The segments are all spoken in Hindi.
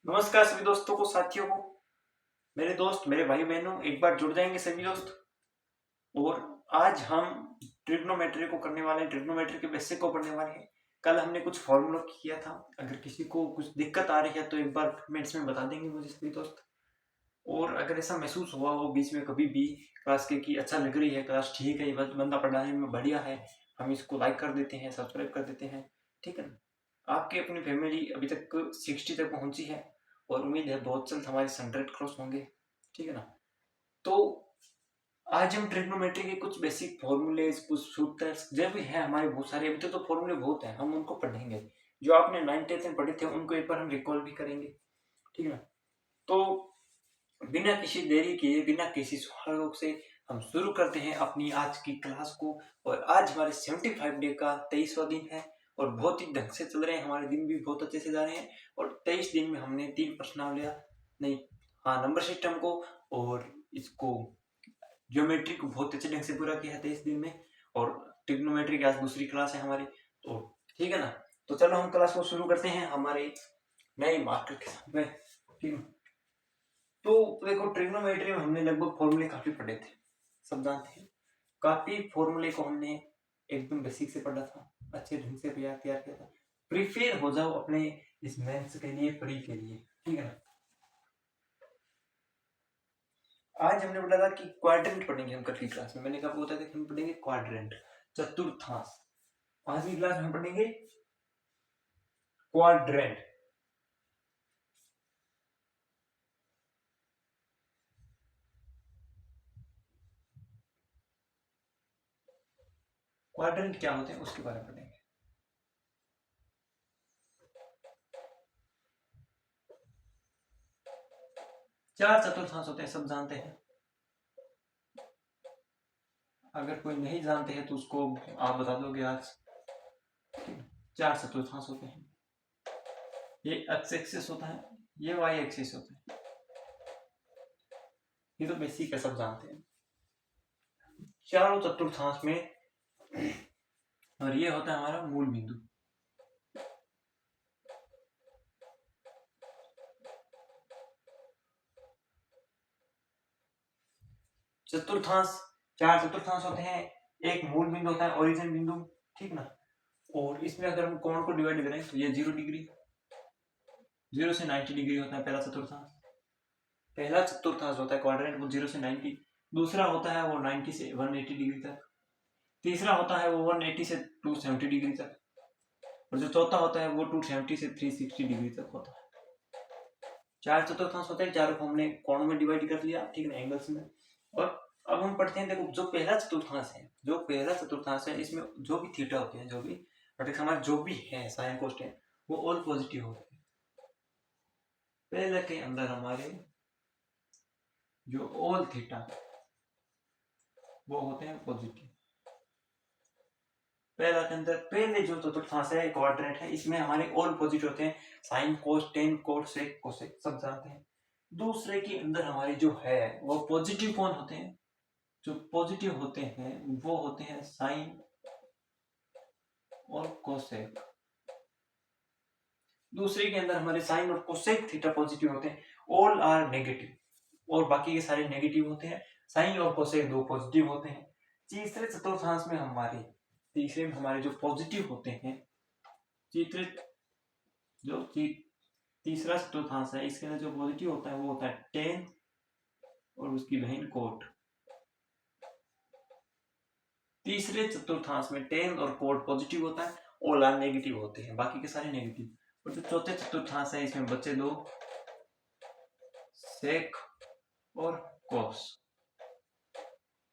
नमस्कार सभी दोस्तों को, साथियों को, मेरे दोस्त, मेरे भाई बहनों, एक बार जुड़ जाएंगे सभी दोस्त। और आज हम ट्रिग्नोमेट्री को करने वाले हैं, ट्रिग्नोमेट्री के बेसिक को पढ़ने वाले हैं। कल हमने कुछ फॉर्मूला किया था। अगर किसी को कुछ दिक्कत आ रही है तो एक बार कमेंट्स में बता देंगे मुझे सभी दोस्त। और अगर ऐसा महसूस हुआ हो बीच में कभी भी क्लास के कि अच्छा लग रही है क्लास, ठीक है, ये बंदा पढ़ाने में बढ़िया है, हम इसको लाइक कर देते हैं, सब्सक्राइब कर देते हैं, ठीक है ना। आपकी अपनी फैमिली अभी तक 60 तक पहुंची है और उम्मीद है बहुत जल्द हमारे 100 क्रॉस होंगे, ठीक है ना। तो आज हम ट्रिग्नोमेट्री के कुछ बेसिक फॉर्मूलेज, कुछ सूत्र जो भी है हमारे बहुत सारे, अभी तो फॉर्मूले बहुत हैं, हम उनको पढ़ेंगे। जो आपने 9th में पढ़े थे उनको एक बार हम रिकॉल भी करेंगे, ठीक है ना। तो बिना किसी देरी किए, बिना किसी सवालों से हम शुरू करते हैं अपनी आज की क्लास को। और आज हमारे 75 डे का 23वां दिन है और बहुत ही ढंग से चल रहे हैं, हमारे दिन भी बहुत अच्छे से जा रहे हैं। और 23 दिन में हमने 3 प्रश्नावलियां, नहीं हाँ, नंबर सिस्टम को और इसको ज्योमेट्री को बहुत अच्छे ढंग से पूरा किया है 23 दिन में। और ट्रिग्नोमेट्री की आज दूसरी क्लास है हमारी, तो ठीक है ना। तो चलो हम क्लास को शुरू करते हैं हमारे नए मार्कर के साथ में, ठीक है। तो देखो, ट्रिग्नोमेट्री में हमने लगभग फॉर्मूले काफी पढ़े थे, सब जानते हैं। काफी फॉर्मूले को हमने एकदम बेसिक से पढ़ा था, अच्छे ढंग से तैयार किया था। प्रिपेयर हो जाओ अपने इस मेंस के लिए, प्री के लिए, ठीक है ना। आज हमने पढ़ा था कि क्वाड्रेंट पढ़ेंगे हम कल की क्लास में। मैंने कहा बोला था कि हम पढ़ेंगे क्वाड्रेंट, चतुर्थांश। आज की क्लास में पढ़ेंगे क्वाड्रेंट। क्वाड्रेंट क्या होते हैं उसके बारे में पढ़ेंगे। चार चतुर्थांश होते हैं, सब जानते हैं। अगर कोई नहीं जानते हैं तो उसको आप बता दोगे आज। 4 चतुर्थांश होते हैं। ये एक्स एक्सिस होता है, ये वाई एक्सिस होता है। ये तो बेसिक है, सब जानते हैं। चारों चतुर्थांश में, और ये होता है हमारा मूल बिंदु। चतुर्थांश, 4 चतुर्थांश होते हैं। एक मूल बिंदु होता है, ओरिजिन बिंदु, ठीक ना। और इसमें अगर हम कोण को डिवाइड करें तो ये 0 डिग्री, 0 से 90 डिग्री होता है पहला चतुर्थांश। पहला चतुर्थांश होता है क्वाड्रेंट, वो 0 से 90। दूसरा होता है वो 90 से 180 डिग्री तक। तीसरा होता है वो 180 से 270 डिग्री तक। और जो चौथा होता है वो 270 से 360 डिग्री तक होता है। 4 चतुर्थांश होते हैं, चारों को हमने कोणों में डिवाइड कर लिया, ठीक है, एंगल्स में। और अब हम पढ़ते हैं, देखो जो पहला चतुर्थांश है, जो पहला चतुर्थांश है, इसमें जो भी थीटा होते हैं, जो भी हमारे जो भी है साइन कोसाइन, वो ऑल पॉजिटिव होते हैं। पहले के अंदर हमारे जो ऑल थीटा वो होते हैं पॉजिटिव। पहला के अंदर पहले जो चतुर्थांश है, क्वाड्रेंट है, इसमें हमारे ऑल पॉजिटिव होते हैं, sine cos tan cot sec cosec, सब जानते हैं। दूसरे के अंदर हमारे जो है वो पॉजिटिव कौन होते हैं, जो पॉजिटिव होते हैं वो होते हैं साइन और कोसेक। दूसरे के अंदर हमारे साइन और कोसेक थीटा पॉजिटिव होते हैं, ऑल आर नेगेटिव, और बाकी के सारे नेगेटिव होते हैं। साइन और कोसेक दो पॉजिटिव होते हैं। तीसरे चतुर्थांश में हमारे, तीसरे में हमारे जो पॉजिटिव होते हैं, तीसरे जो तीसरा चतुर्थांश है, इसके अंदर जो पॉजिटिव होता है वो होता है टेन और उसकी बहन कोट। तीसरे चतुर्थांश में टेन और कोट पॉजिटिव होता है, ऑल आर नेगेटिव होते हैं, बाकी के सारे नेगेटिव। और जो चौथे चतुर्थांश है, इसमें बचे दो, सेक और कोस।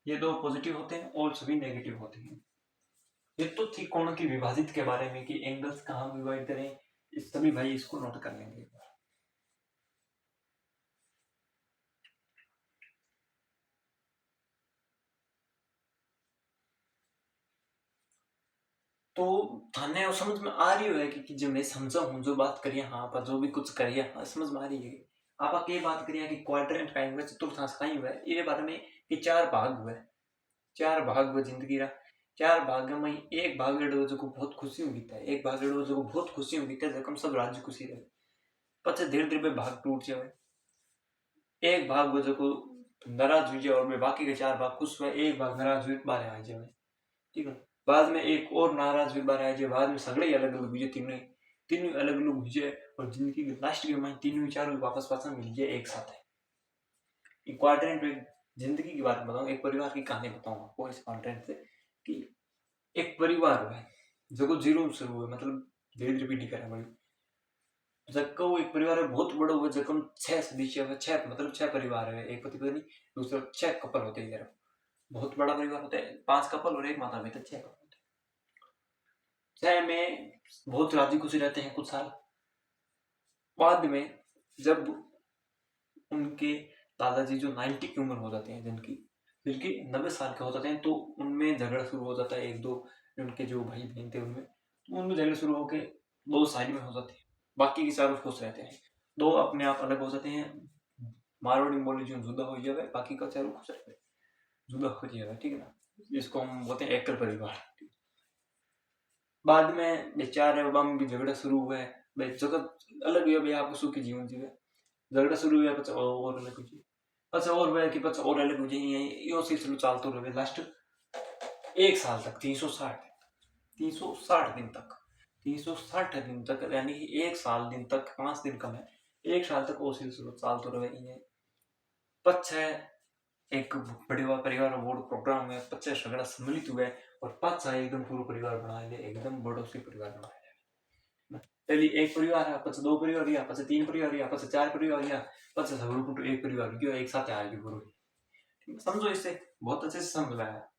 ये दो पॉजिटिव होते हैं और सभी नेगेटिव होते हैं। ये तो थी कोण की विभाजित के बारे में कि एंगल्स कहाँ डिवाइड करें, इस सभी भाई इसको नोट कर लेंगे। तो थाने समझ में आ रही है कि जो मैं समझा हूँ, जो बात करिए, हाँ पर जो भी कुछ करिए, हाँ समझ में आ रही है। आप ये बात करिए कि क्वाड्रेंट का हुआ, चतुर्थांश का हुआ है, ये बारे में कि 4 भाग हुए, 4 भाग हुए जिंदगी रा। 4 भाग में एक भाग जो को बहुत खुशी होगी था, एक भाग जो को बहुत खुशी होगी था, जब सब राज्य खुशी रहे। પછી धीरे धीरे भाग टूट जावे, एक भाग वो जो नाराज हुई जाए और मैं बाकी के 4 भाग खुश हुए, एक भाग नाराज हुई बाहर आ जावे, ठीक है। बाद में एक और नाराज हुई बाहर आ जाए, बाद में सगड़े ही अलग अलग हुई, तीनों अलग अलग हुई जाए और जिंदगी के लास्ट के में तीनों चारों वापस पास मिल जाए एक साथ है। क्वाड्रेंट में जिंदगी की बात बताऊं, एक परिवार की कहानी बताऊंगा आपको इस क्वाड्रेंट से कि एक परिवार है जो जीरो शुरू हुआ, मतलब धीरे धीरे पीढ़ी करें बड़ी जक्का वो एक परिवार है बहुत बड़ा हुआ, जकम 6 सदस्य है, 6 मतलब 6 परिवार है, एक पति पत्नी दूसरा 6 कपल होते हैं यार, बहुत बड़ा परिवार होता है, 5 कपल और एक माता पिता, 6 कपल होते हैं। 6 में बहुत राजी खुशी रहते हैं कुछ साल, बाद में जब उनके दादाजी जो 90 की उम्र हो जाते हैं, जिनकी 90 साल के हो जाते हैं, तो उनमें झगड़ा शुरू हो जाता है, एक दो उनके जो भाई बहन थे उनमें झगड़े शुरू होकर दो साइड में हो जाते हैं, बाकी के चारों खुश रहते हैं, दो अपने आप अलग हो जाते हैं, मारवाड़ी बोली जो जुदा हो जाए, बाकी का चारों खुश रहते हैं, जुदा हो जाए, ठीक है ना, जिसको हम बोलते हैं एकल परिवार। बाद में बेचारे में भी झगड़ा शुरू हुआ है, जगत अलग हुआ भाई, आपको सुखी जीवन जीवे, झगड़ा शुरू हुआ पचा और अलग हो जाए, पचा और वह कि पचा और अलग हो जाए, यो सिलसिलो चालतो रहे लास्ट 1 साल तक, 360 दिन तक, 360 दिन तक, यानी कि 1 साल दिन तक 5 दिन कम है, 1 साल तक वो सिलसिलो चालतो रहे। पछे एक बड़े परिवार बोर्ड प्रोग्राम में पच्चे झगड़ा सम्मिलित हुए और पाचा एकदम पूरा परिवार बनाए ले, एकदम बड़ो सी परिवार बनाए ले। पहले एक परिवार है, पचे 2 परिवार या पचे 3 परिवार या पचे 4 परिवार या पचे सब एक परिवार क्यों एक साथ आ गए पूरे, समझो इससे बहुत अच्छे से समझ में आया।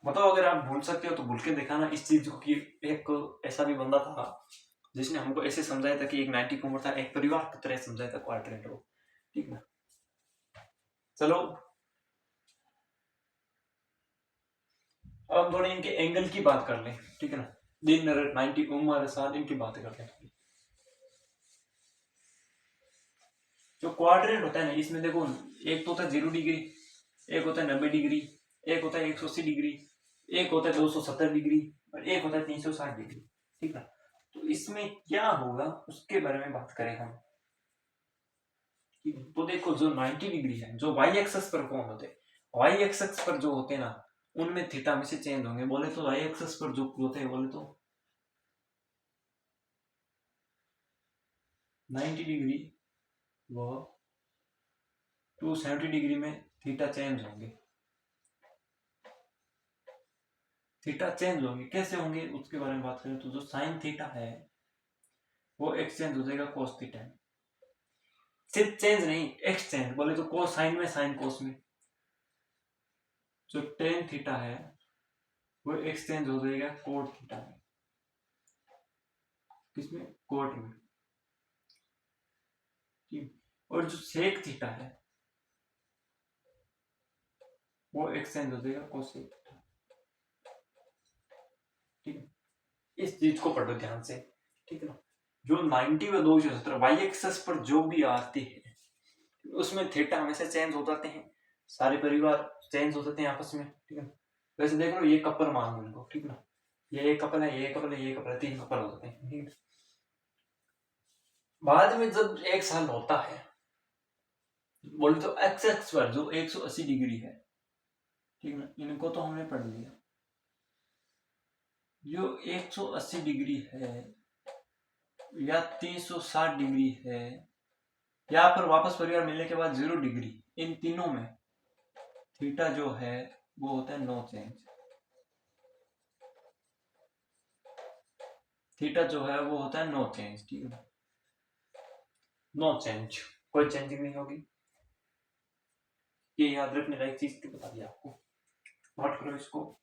बताओ अगर आप भूल सकते हो तो भूल के दिखाना इस चीज को कि एक ऐसा भी बंदा था जिसने हमको ऐसे समझाया था कि एक 90 की उम्र था, एक परिवार की तरह समझाया था क्वाड्रेंट को, ठीक है। चलो अब हम थोड़ी इनके एंगल की बात कर लें, ठीक है ना, दिन 90 उम्र साल इनकी बात करते हैं। जो क्वाड्रेंट होता है ना, इसमें देखो एक तो होता है 0 डिग्री, एक होता है 90 डिग्री, एक होता है 180 डिग्री, एक होता है 270 डिग्री और एक होता है 360 डिग्री, ठीक है। तो इसमें क्या होगा उसके बारे में बात करें हम, तो देखो जो 90 डिग्री है, जो वाई एक्सेस पर कौन होते हैं, वाई एक्सेस पर जो होते हैं ना, उनमें थीटा में से चेंज होंगे, बोले तो वाई एक्सेस पर जो होते हैं बोले तो 90 डिग्री वो 270 डिग्री में थीटा चेंज होंगे, थीटा चेंज होंगे, कैसे होंगे उसके बारे में बात करें तो जो साइन थीटा है वो एक्सचेंज हो जाएगा कोस थीटा में, सिर्फ चेंज नहीं एक्सचेंज, बोले तो कोस साइन में साइन कोस में, जो टेन थीटा है वो एक्सचेंज हो जाएगा कोट थीटा में, किसमें कोट में, और जो सेक थीटा है वो एक्सचेंज हो जाएगा कोसेक थीटा, ठीक है। इस चीज को पढ़ो ध्यान से, ठीक है ना। जो 90 व 270 वाई एक्सेस पर जो भी आती है उसमें थीटा हमेशा चेंज हो जाते हैं, सारे परिवार चेंज हो जाते हैं आपस में, ठीक है। वैसे देख लो ये कपल मान लो इनको, ठीक ना, ये एक कपल है, ये कपल है, ये कपल है, 3 कपल हो जाते हैं, ठीक है। बाद में जब 1 साल होता है, बोले तो एक्स एक्स पर जो 180 डिग्री है, ठीक ना, इनको तो हमने पढ़ लिया, जो 180 डिग्री है या 360 डिग्री है, यहाँ पर वापस परिवार मिलने के बाद 0 डिग्री, इन तीनों में थीटा जो है वो होता है नो चेंज, थीटा जो है वो होता है नो चेंज, ठीक है, नो चेंज, कोई चेंजिंग नहीं होगी, ये याद रखने लायक चीज थी, बता दिया आपको, नोट करो इसको।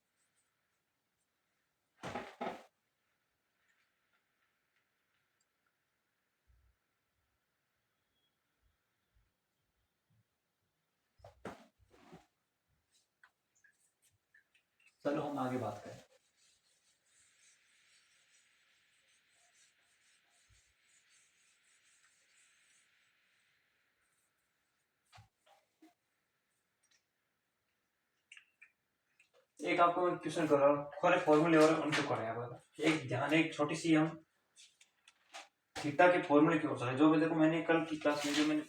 चलो हम आगे बात करें। एक आपको मैं क्वेश्चन कर रहा हूँ, थोड़े फॉर्मूले और उनको करें, एक ध्यान, एक छोटी सी हम थीटा के फॉर्मूले क्यों होता है। जो भी देखो मैंने कल की क्लास में जो मैंने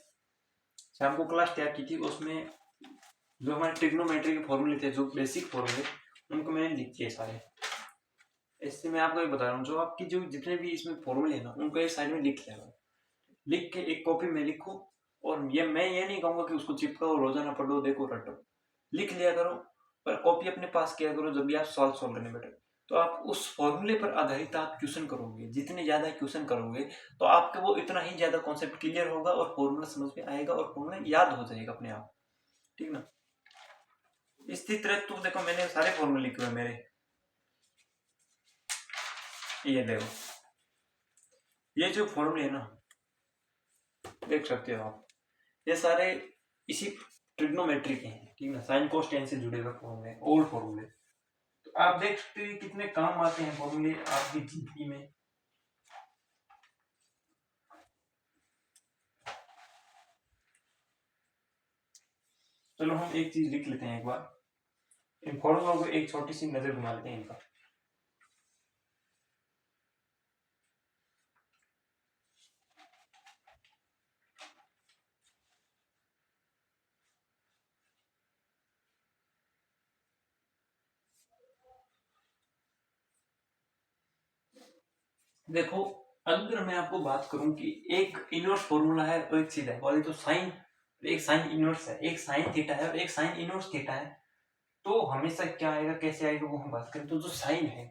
शाम को क्लास तैयार की थी उसमें जो हमारे ट्रिग्नोमेट्री के फॉर्मूले थे, जो बेसिक फॉर्मूले, उनको मैंने लिख दिए सारे। इससे मैं आपको ये बता रहा हूँ, जो आपकी जो जितने भी इसमें फॉर्मूले हैं ना, उनको एक साइड में लिख लिया, लिख के एक कॉपी में लिखो। और ये मैं ये नहीं कहूंगा कि उसको चिपकाओ, रोजाना पढ़ो, देखो, रटो, लिख लिया करो। पर कॉपी अपने पास किया करो जब भी आप सॉल्व करने बैठे, तो आप उस फॉर्मूले पर आधारित आप क्वेश्चन करोगे। जितने ज्यादा क्वेश्चन करोगे तो आपके वो इतना ही ज्यादा कॉन्सेप्ट क्लियर होगा और फॉर्मूला समझ में आएगा और फॉर्मूला याद हो जाएगा अपने आप, ठीक ना। इसी तरह तो देखो मैंने सारे फॉर्मूले लिखे हुए मेरे, ये देखो, ये जो फॉर्मूले है ना, देख सकते हो आप, ये सारे इसी ट्रिग्नोमेट्री के हैं, ठीक ना। साइन कोस टेन से जुड़े हुए फॉर्मूले, ओल्ड फॉर्मूले। तो आप देख सकते हैं कितने काम आते हैं फॉर्मूले आपकी जिंदगी में। चलो हम एक चीज लिख लेते हैं एक बार, इन फॉर्मूलों को एक छोटी सी नजर घुमा लेते हैं इनका। देखो, अगर मैं आपको बात करूं कि एक इनवर्स फॉर्मूला है और एक सीधा है, और तो साइन, एक साइन इनवर्स है, एक साइन थीटा है और एक साइन इनवर्स थीटा है, तो हमेशा क्या आएगा, कैसे आएगा, वो हम बात करें। तो जो साइन है,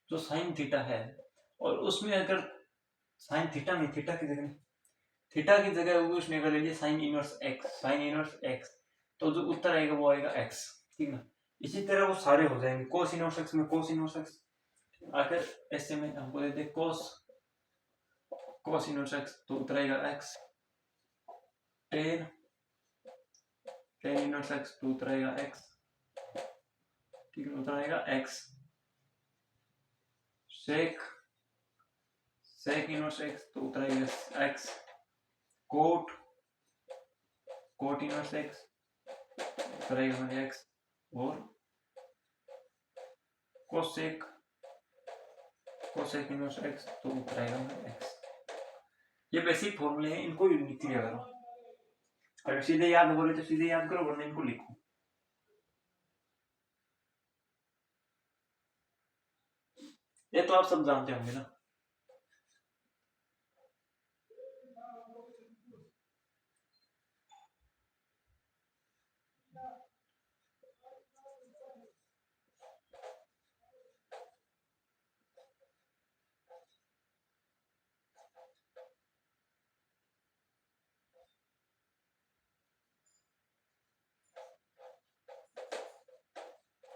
जो साइन थीटा है, और उसमें अगर साइन थीटा में थीटा की जगह वो उसने अगर ले लिया sine inverse x, sine inverse x, तो जो उत्तर आएगा वो आएगा एक्स, ठीक ना। इसी तरह वो सारे हो जाएंगे, कोस इनवर्स एक्स में कोस इनवर्स एक्स, अगर ऐसे में हमको देते कोस कोस इनवर्स एक्स, तो उत्तर आएगा x. Tan tan inverse x, तो उत्तर आएगा एक्स, ठीक है, उत्तर आएगा x. Sec sec inverse x, तो उत्तर आएगा x. Cot cot inverse x, उत्तर आएगा हमारे एक्स। और कोसेक कोसेक इनवर्स एक्स, तो उत्तर आएगा हमारे एक्स। ये बेसिक फॉर्मूले हैं, इनको लिख लिया करो। अगर सीधे याद बोले तो सीधे याद करो, वरना इनको लिखो। ये तो आप सब जानते होंगे ना।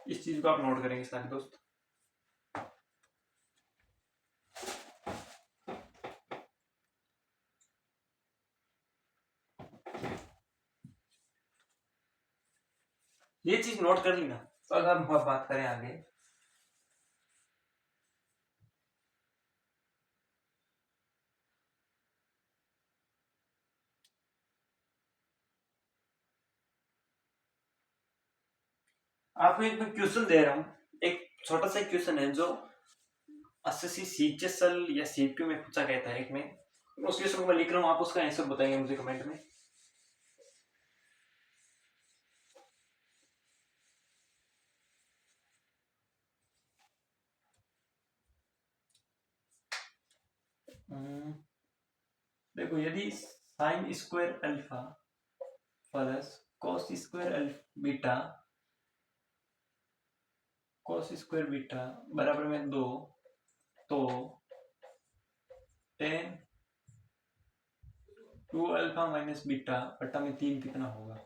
इस चीज को आप नोट करेंगे सारे दोस्त। ये चीज नोट कर ली ना, तो अगर हम बात करें आगे, आपको एक क्वेश्चन दे रहा हूं, एक छोटा सा क्वेश्चन है जो एसएससी सीएचएसएल या सीपीयू में पूछा गया था एक में, उस क्वेश्चन को मैं लिख रहा हूं, आप उसका आंसर बताएंगे मुझे कमेंट में। देखो, यदि sine square alpha plus cos square beta cos square beta बराबर में 2, तो टेन 2 अल्फा माइनस बीटा बटा में 3 कितना होगा।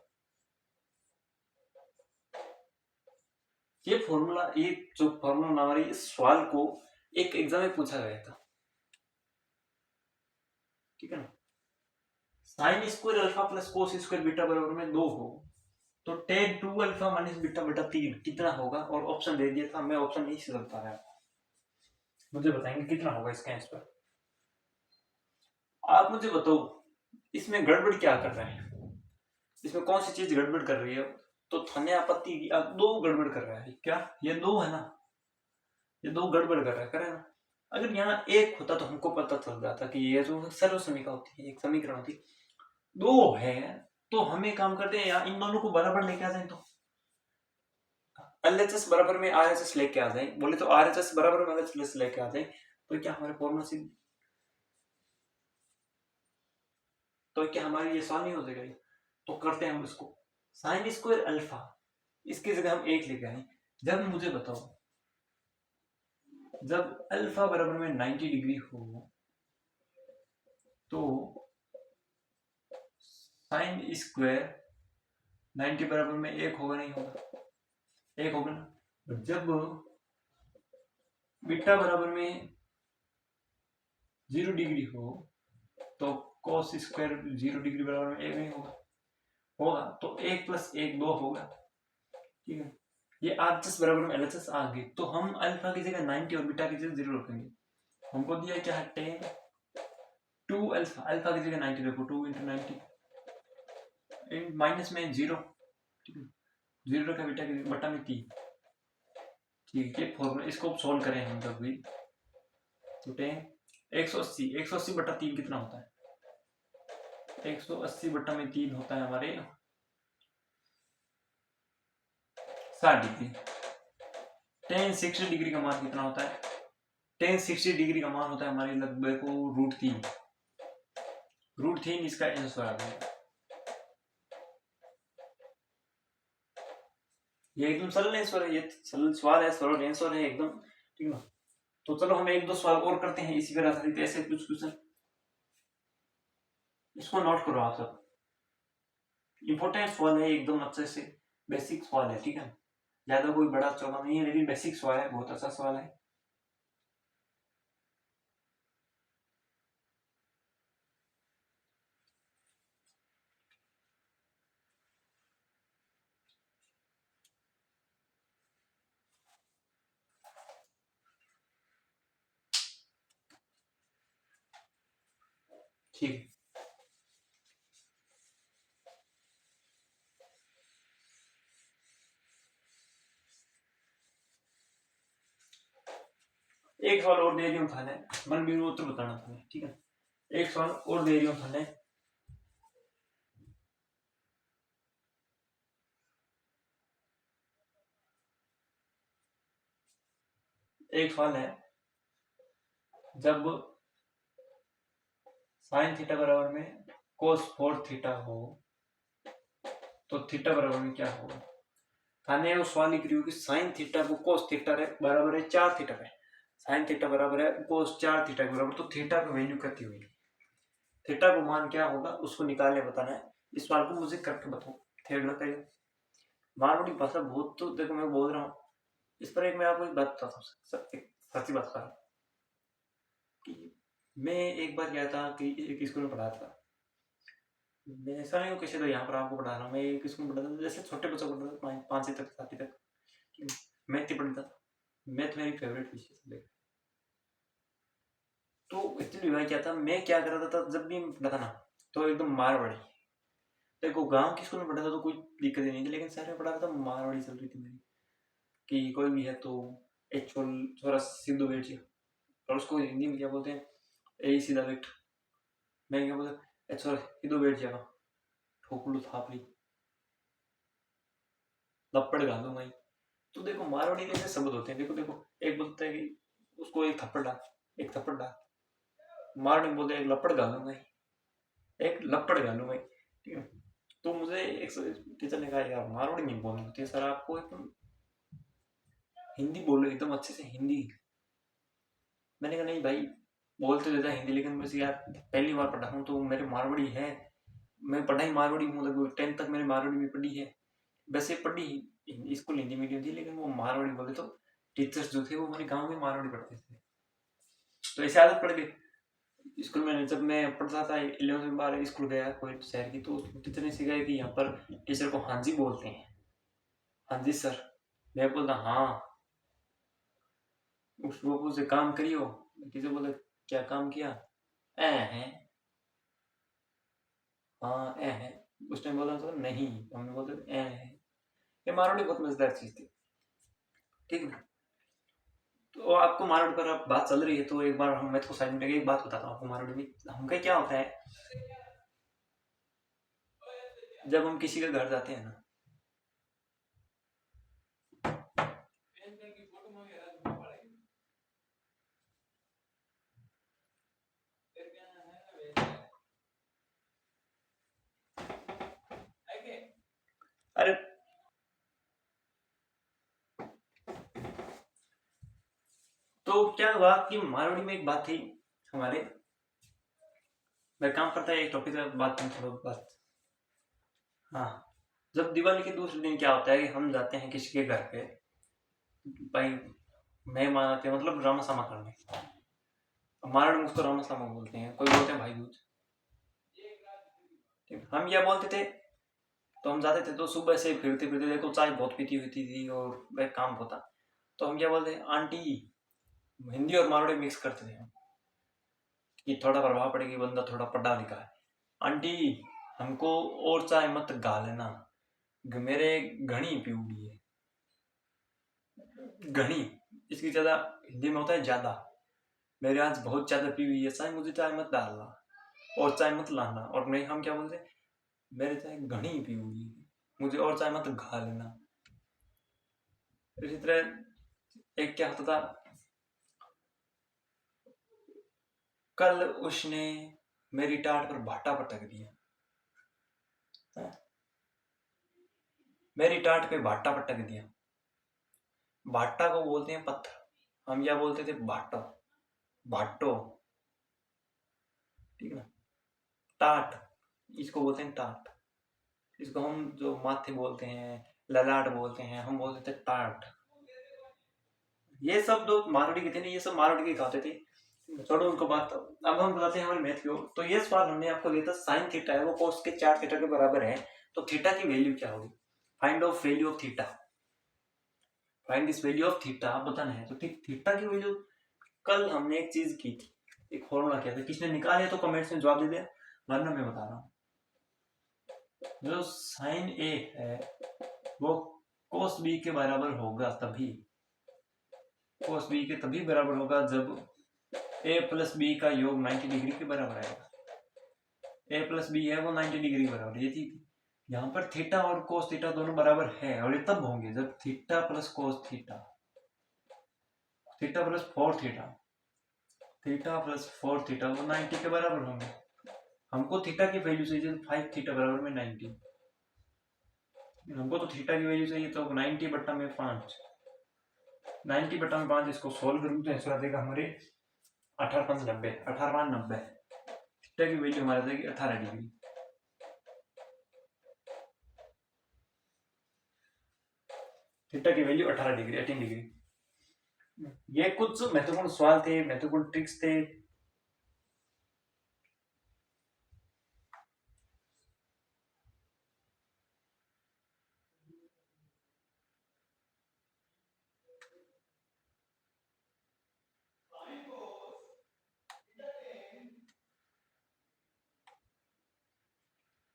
ये फॉर्मूला, ये जो फॉर्मूला हमारे इस सवाल को एक एग्जाम में पूछा गया था, ठीक है ना। Sine square alpha plus cos square beta बराबर में 2 हो, तो टेन 2 अल्फा माइनस बीटा बटा 3 कितना होगा। और ऑप्शन दे दिया था, मैं ऑप्शन नहीं से बता रहा, मुझे बताएंगे कितना होगा इसका आंसर। आप मुझे बताओ, इसमें गड़बड़ क्या कर रहे हैं, इसमें कौन सी चीज गड़बड़ कर रही है। तो थाने आपत्ति की, अब दो गड़बड़ कर रहा है क्या, ये दो है ना, ये दो गड़बड़ कर रहा है, करे ना। अगर यहाँ एक होता तो हमको पता चल जाता कि ये जो सर्व समीकरण होती है, एक समीकरण होती है, दो है तो हमें काम करते हैं यहाँ इन दोनों को बराबर लेके आ जाए, तो एलएचएस बराबर में आरएचएस लेके आ जाए, बोले तो आरएचएस बराबर में एलएचएस लेके आ जाए, तो क्या हमारे फॉर्मूला से, तो क्या हमारी ये सॉल्व नहीं हो जाएगा। तो करते हैं हम इसको, साइन स्क्वायर अल्फा, इसकी जगह हम एक लेके आए। जब मुझे बताओ, जब अल्फा बराबर में 90 डिग्री हो तो साइन स्क्वायर 90 बराबर में एक होगा, नहीं होगा, एक होगा ना। जब बीटा बराबर में 0 डिग्री हो तो cos स्क्वायर 0 डिग्री बराबर में एक नहीं होगा, होगा तो एक प्लस एक दो होगा, ठीक है। ये आरएचएस बराबर में एलएचएस आ गई, तो हम अल्फा की जगह 90 और बीटा की जगह 0 रखेंगे। हमको दिया क्या है, 10 2 अल्फा, अल्फा की जगह 90 रखो, 2 × 90 माइनस में 0, ठीक है, 0 रखा बीटा की बटा में 3, ठीक है। फॉर्मूला इसको सॉल्व करें हम तब भी, तो 10 180 बटा 3 कितना होता है, 180 बटा में 3 होता है हमारे 60 डिग्री। tan 60 डिग्री का मान कितना होता है, tan 60 डिग्री का मान होता है हमारे लगभग को √3, इसका आंसर आ गया। ये एकदम सरल आंसर है, ये सरल सवाल है, सरल आंसर है एकदम, ठीक है। तो चलो हम एक दो सवाल और करते हैं इसी पर आधारित, ऐसे कुछ क्वेश्चन, इसको नोट करो आप सब, इंपॉर्टेंट सवाल है एकदम, अच्छे से बेसिक सवाल है, ठीक है, ज्यादा कोई बड़ा चौड़ा नहीं है, लेकिन बेसिक सवाल है, बहुत अच्छा सवाल है। ठीक है, एक सवाल और दे रही हूँ थाने, मन भी उत्तर बताना थाने, ठीक है। एक सवाल और दे रही हूँ थाने, एक सवाल है, जब साइन थीटा बराबर में कोस 4 थीटा हो तो थीटा बराबर में क्या होगा। थाने वो सवाल लिख रही हो कि साइन थीटा को कोस थीटा बराबर है 4 थीटा पे, साइन थीटा बराबर है कोस 4 थीटा के बराबर, तो थीटा की वैल्यू कितनी हुई, थीटा को मान क्या होगा उसको निकालने बताना है। इस सवाल को मुझे करके बताओ, थेड़ करिए, मारवाड़ी भाषा बहुत, तो देखो मैं बोल रहा हूँ इस पर, एक मैं आपको एक बात बताता हूँ, सच्ची बात कर रहा हूँ कि मैं एक बार गया था कि एक स्कूल में पढ़ा था, मैं ऐसा नहीं हूँ किसी तो यहाँ पर आपको पढ़ा रहा हूँ, मैं एक स्कूल में पढ़ा था, जैसे छोटे बच्चों को पढ़ा था 5वीं तक 7वीं तक, मैथ ही पढ़ता था, मैथ मेरी फेवरेट विषय था। तो एक्चुअली भाई क्या था, मैं क्या कर रहा था जब भी पढ़ा था ना, तो एकदम मारवाड़ी, देखो गांव की स्कूल में पढ़ा था तो कोई दिक्कत ही नहीं थी, लेकिन शहर में पढ़ा था मारवाड़ी चल रही थी मेरी, कि कोई भी है तो एक छोरा सिद्धू बैठ गया, और उसको हिंदी में क्या बोलते हैं, ए सीधा बैठ, मैं क्या बोलता ए छोरा सिद्धू बैठ जाएगा, ठोकलू थापली लपड़ गालू भाई। तो देखो मारवाड़ी में ऐसे शब्द होते हैं, देखो देखो, एक बोलता है कि उसको एक थप्पड़ डाल, एक थप्पड़ डाल, मारवाड़ी में बोलते हैं एक लपड़ गालू भाई, एक लपड़ गालू भाई, ठीक है। तो मुझे एक टीचर ने कहा यार मारवाड़ी नहीं बोलनी होती है सर, आपको एकदम हिंदी बोलो एकदम अच्छे से हिंदी। मैंने कहा नहीं भाई, बोल तो देता हिंदी, लेकिन बस यार पहली बार पढ़ा हूँ तो मेरे मारवाड़ी है, मैं पढ़ाई मारवाड़ी हूँ, मतलब 10th तक मैंने मारवाड़ी में पढ़ी है, वैसे पढ़ी स्कूल हिंदी मीडियम थी, लेकिन वो मारवाड़ी बोले तो टीचर्स जो थे वो हमारे गाँव में मारवाड़ी पढ़ते थे, तो ऐसी आदत पड़ गई स्कूल में। जब मैं पढ़ता था 11th में 12 स्कूल गया कोई शहर की, तो टीचर ने सिखाया कि यहाँ पर टीचर को हाँ जी बोलते हैं, हाँ जी सर, मैं बोलता हाँ, उस वो से काम करियो, टीचर बोले क्या काम किया, ए है, हाँ ए है, उस टाइम बोला तो नहीं, हमने बोलते ए है, ये मारवाड़ी बहुत मजेदार चीज थी, ठीक है। तो आपको मारवाड़ी पर अब बात चल रही है तो एक बार हम मैं तो साइड में एक बात बताता हूँ आपको। मारवाड़ी में हमका क्या होता है, जब हम किसी के घर जाते हैं ना, अरे तो क्या हुआ कि मारवाड़ी में एक बात थी हमारे, मैं काम करता है एक टॉपिक पे बात करूँ थोड़ा बात। हाँ, जब दिवाली के दूसरे दिन क्या होता है कि हम जाते हैं किसी के घर पे, भाई मेहमान आते हैं मतलब रामा सामा करने, मारवाड़ी में उसको रामा सामा बोलते हैं, कोई बोलते हैं भाई दूज। हम क्या बोलते थे, तो हम जाते थे तो सुबह से फिरते फिरते देखो चाय बहुत पीती होती थी और वह काम होता, तो हम क्या बोलते आंटी, हिंदी और मारवाड़ी मिक्स करते थे हम कि थोड़ा प्रभाव पड़ेगी, बंदा थोड़ा पढ़ा लिखा है। आंटी हमको और चाय मत गा लेना, मेरे घनी पीऊंगी है, घनी इसकी ज्यादा हिंदी में होता है ज्यादा, मेरे आज बहुत ज्यादा पी हुई है चाय, मुझे चाय मत डालना और चाय मत लाना। और नहीं, हम क्या बोलते, मेरे चाय घनी पी हुई है, मुझे और चाय मत गा लेना। इसी तरह एक क्या होता था, कल उसने मेरी टाट पर भाटा पटक दिया, मेरी टाट पे भाटा पटक दिया। भाटा को बोलते हैं पत्थर, हम क्या बोलते थे भाटो, भाटो, ठीक है ना। टाट, इसको बोलते हैं टाट, इसको हम जो माथे बोलते हैं, ललाट बोलते हैं, हम बोलते थे टाट। ये सब जो मारवाड़ी के थे ना, ये सब मारवाड़ी के खाते थे। छोड़ो उनको बात, अब हम बताते हैं हमारे मैथ की ओर। तो ये सवाल हमने आपको दिया था, साइन थीटा है वो कोस के 4 थीटा के बराबर है, तो थीटा की वैल्यू क्या होगी, find of value of theta, find this value of theta आप बताना है। तो थीटा की वैल्यू, कल हमने एक चीज की थी, एक फॉर्मूला किया था, किसने निकाले तो कमेंट्स में जवाब दे दिया, वरना मैं बता रहा हूँ। जो साइन ए है वो कोस बी के बराबर होगा तभी, कोस बी के तभी बराबर होगा जब ए प्लस बी का योग 90 डिग्री के बराबर आएगा। ए प्लस बी है वो 90 डिग्री बराबर, ये थी यहाँ पर थीटा और कोस थीटा दोनों बराबर है, और ये तब होंगे जब theta plus cos theta, theta plus 4 theta, theta plus 4 theta वो 90 के बराबर होंगे। हमको थीटा की वैल्यू चाहिए तो 5 थीटा बराबर में 90, हमको तो थीटा की वैल्यू चाहिए तो 90 बट्टा में 5, 90 बट्टा में 5, इसको सोल्व करूँ तो आंसर आ जाएगा हमारे 18 5 90, 18 5 90, थीटा की वैल्यू हमारे जाएगी 18 डिग्री। थीटा की वैल्यू 18 डिग्री, 18 डिग्री। ये कुछ महत्वपूर्ण सवाल थे, महत्वपूर्ण ट्रिक्स थे।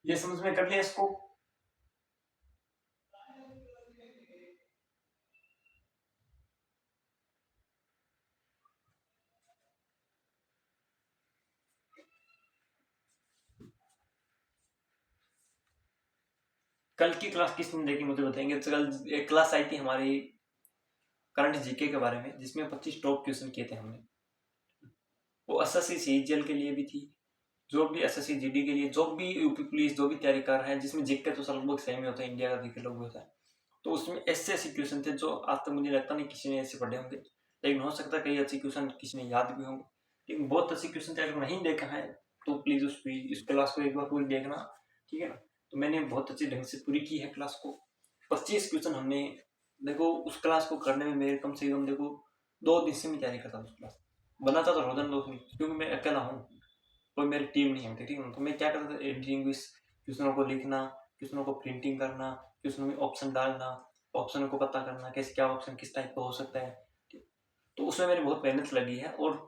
ये समझ में कर लिया इसको। कल की क्लास किसने देखी मुझे बताएंगे। कल एक क्लास आई थी हमारी करंट जीके के बारे में, जिसमें 25 टॉप क्वेश्चन किए थे हमने। वो एसएससी सीजीएल के लिए भी थी, जो भी एसएससी जीडी के लिए, जो भी यूपी पुलिस जो भी तैयारी कर रहे हैं, जिसमें जीके तो लगभग सेम ही होता है, इंडिया का जीके लगभग होता है, तो उसमें ऐसे ऐसे क्वेश्चन थे जो आज तक मुझे लगता नहीं किसी ने ऐसे पढ़े होंगे, लेकिन हो सकता है कई अच्छे क्वेश्चन किसी ने याद भी होंगे, लेकिन बहुत अच्छे क्वेश्चन थे। अगर नहीं देखा है तो प्लीज इस क्लास को एक बार पूरी देखना, ठीक है ना। तो मैंने बहुत अच्छे ढंग से पूरी की है क्लास को। 25 क्वेश्चन हमने, देखो उस क्लास को करने में मेरे कम से कम देखो 2 दिन से मैं तैयारी करता था उस क्लास, बनाता तो रोजाना 2 दिन, क्योंकि मैं अकेला हूँ, कोई मेरी टीम नहीं होती, ठीक है। तो मैं क्या करता था, एडिटिंग, क्वेश्चनों को लिखना, क्वेश्चनों को प्रिंटिंग करना, क्वेश्चनों में ऑप्शन डालना, ऑप्शन को पता करना कैसे क्या ऑप्शन किस टाइप का हो सकता है, तो उसमें मेरी बहुत मेहनत लगी है। और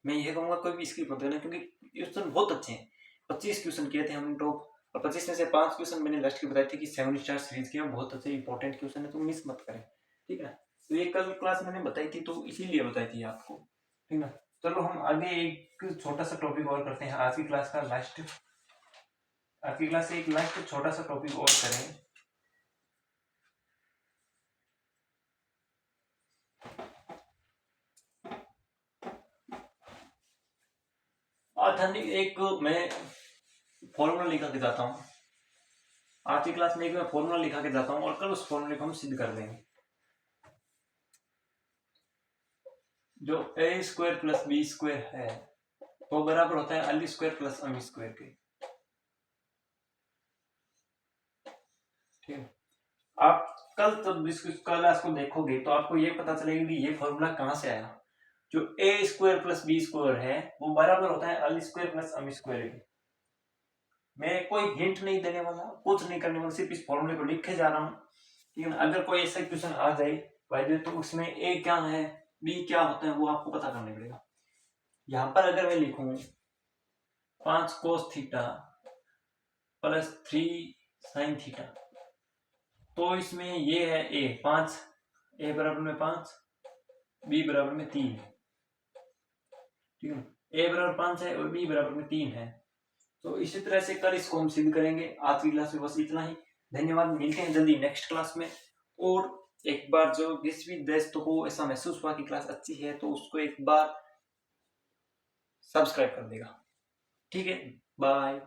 मैं ये कहूँगा कोई भी स्किप मत देना, क्योंकि क्वेश्चन बहुत अच्छे हैं। 25 क्वेश्चन किए थे हमने टॉप, और 25 में से 5 क्वेश्चन मैंने लास्ट के बताए थे कि 7 स्टार सीरीज के बहुत अच्छे इंपॉर्टेंट क्वेश्चन है, तो मिस मत करें, ठीक है। तो ये कल क्लास मैंने बताई थी तो इसीलिए बताई थी आपको, ठीक है। चलो हम आगे एक छोटा सा टॉपिक और करते हैं, आज की क्लास का लास्ट, आज की क्लास से एक लास्ट छोटा सा टॉपिक और करें। आज एक मैं फॉर्मूला लिखा के जाता हूँ, आज की क्लास में एक मैं फॉर्मूला लिखा के जाता हूँ और कल उस फॉर्मूले को हम सिद्ध कर देंगे। जो ए स्क्वायर प्लस बी स्क्वायर है वो बराबर होता है अली स्क्वायर प्लस अमी स्क्वायर के, ठीक है। आप कल जब इस क्लास को देखोगे तो आपको ये पता चलेगा कि ये फॉर्मूला कहाँ से आया। जो ए स्क्वायर प्लस बी स्क्वायर है वो बराबर होता है अली स्क्वायर प्लस अमी स्क्वायर के। मैं कोई हिंट नहीं देने वाला, कुछ नहीं करने वाला, सिर्फ इस फॉर्मूले को लिखे जा रहा हूँ, ठीक है। अगर कोई ऐसा क्वेश्चन आ जाए भाई तो उसमें ए क्या है बी क्या होता है वो आपको पता करने पड़ेगा। यहाँ पर अगर मैं लिखूं 5 cos theta plus 3 sine theta, तो इसमें ये है ए 5, ए बराबर में 5, बी बराबर में 3, ठीक है। ए बराबर 5 है और बी बराबर में 3 है। तो इसी तरह से कल इसको हम सिद्ध करेंगे। आज की क्लास में बस इतना ही, धन्यवाद। मिलते हैं जल्दी नेक्स्ट क्लास में। और एक बार जो जिस भी दोस्तों को ऐसा महसूस हुआ कि क्लास अच्छी है तो उसको एक बार सब्सक्राइब कर देगा, ठीक है। बाय।